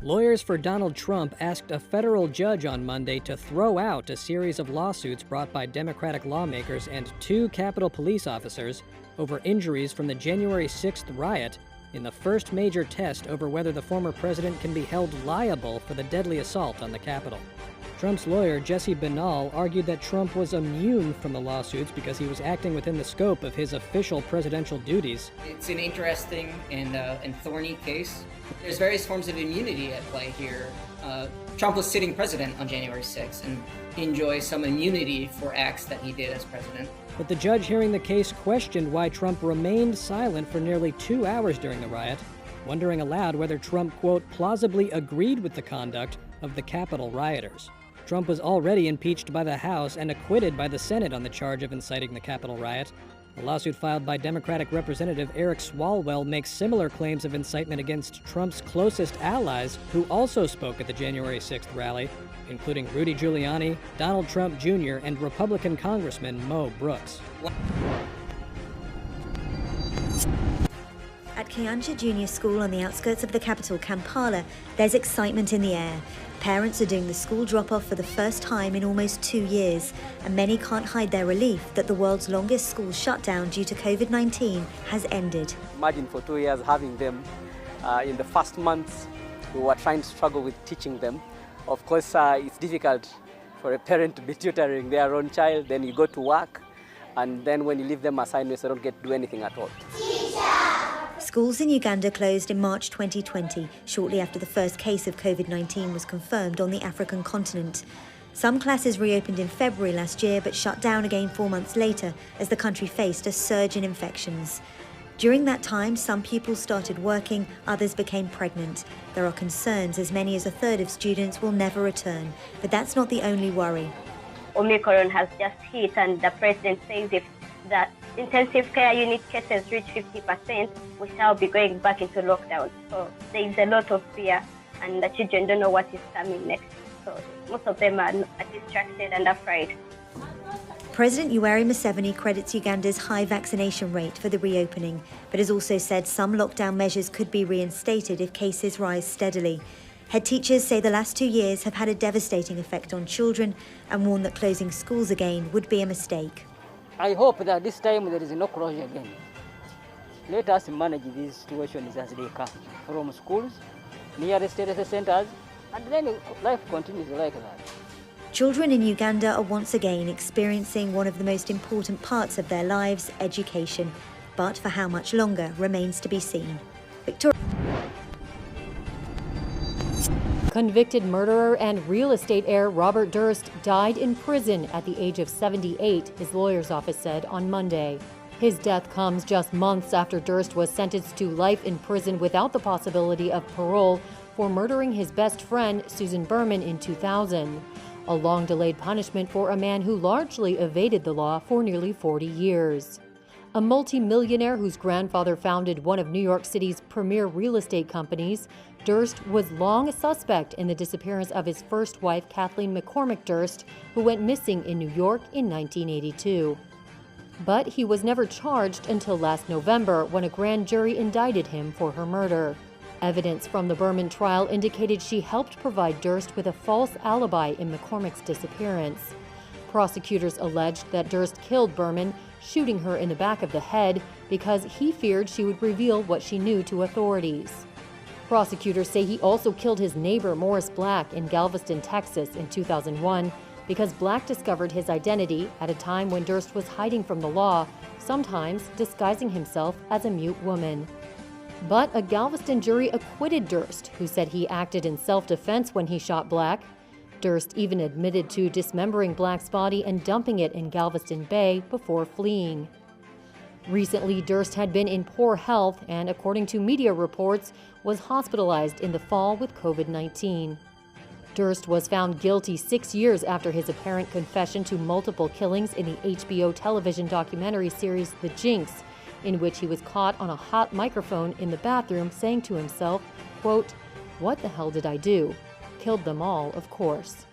Lawyers for Donald Trump asked a federal judge on Monday to throw out a series of lawsuits brought by Democratic lawmakers and 2 Capitol police officers over injuries from the January 6th riot in the first major test over whether the former president can be held liable for the deadly assault on the Capitol. Trump's lawyer, Jesse Benall, argued that Trump was immune from the lawsuits because he was acting within the scope of his official presidential duties. It's an interesting and thorny case. There's various forms of immunity at play here. Trump was sitting president on January 6th and he enjoys some immunity for acts that he did as president. But the judge hearing the case questioned why Trump remained silent for nearly 2 hours during the riot, wondering aloud whether Trump, quote, plausibly agreed with the conduct of the Capitol rioters. Trump was already impeached by the House and acquitted by the Senate on the charge of inciting the Capitol riot. A lawsuit filed by Democratic Representative Eric Swalwell makes similar claims of incitement against Trump's closest allies, who also spoke at the January 6th rally, including Rudy Giuliani, Donald Trump Jr., and Republican Congressman Mo Brooks. At Kayanja Junior School on the outskirts of the capital, Kampala, there's excitement in the air. Parents are doing the school drop-off for the first time in almost 2 years, and many can't hide their relief that the world's longest school shutdown due to COVID-19 has ended. Imagine for 2 years having them. In the first months, we were trying to struggle with teaching them. Of course, it's difficult for a parent to be tutoring their own child, then you go to work, and then when you leave them assignments, they don't get to do anything at all. Schools in Uganda closed in March 2020, shortly after the first case of COVID-19 was confirmed on the African continent. Some classes reopened in February last year, but shut down again 4 months later as the country faced a surge in infections. During that time, some pupils started working, others became pregnant. There are concerns as many as a third of students will never return, but that's not the only worry. Omicron has just hit, and the president says if the intensive care unit cases reach 50%, we shall be going back into lockdown. So there is a lot of fear, and the children don't know what is coming next. So most of them are distracted and afraid. President Yoweri Museveni credits Uganda's high vaccination rate for the reopening, but has also said some lockdown measures could be reinstated if cases rise steadily. Head teachers say the last 2 years have had a devastating effect on children and warn that closing schools again would be a mistake. I hope that this time there is no closure again. Let us manage these situations as they come, from schools, nearest health centers, and then life continues like that. Children in Uganda are once again experiencing one of the most important parts of their lives, education. But for how much longer remains to be seen. Victoria. Convicted murderer and real estate heir Robert Durst died in prison at the age of 78, his lawyer's office said on Monday. His death comes just months after Durst was sentenced to life in prison without the possibility of parole for murdering his best friend, Susan Berman, in 2000. A long-delayed punishment for a man who largely evaded the law for nearly 40 years. A multi-millionaire whose grandfather founded one of New York City's premier real estate companies, Durst was long a suspect in the disappearance of his first wife, Kathleen McCormick Durst, who went missing in New York in 1982. But he was never charged until last November when a grand jury indicted him for her murder. Evidence from the Berman trial indicated she helped provide Durst with a false alibi in McCormick's disappearance. Prosecutors alleged that Durst killed Berman, shooting her in the back of the head because he feared she would reveal what she knew to authorities. Prosecutors say he also killed his neighbor Morris Black in Galveston, Texas in 2001 because Black discovered his identity at a time when Durst was hiding from the law, sometimes disguising himself as a mute woman. But a Galveston jury acquitted Durst, who said he acted in self-defense when he shot Black. Durst even admitted to dismembering Black's body and dumping it in Galveston Bay before fleeing. Recently, Durst had been in poor health and, according to media reports, was hospitalized in the fall with COVID-19. Durst was found guilty 6 years after his apparent confession to multiple killings in the HBO television documentary series The Jinx, in which he was caught on a hot microphone in the bathroom saying to himself, quote, "What the hell did I do? Killed them all, of course."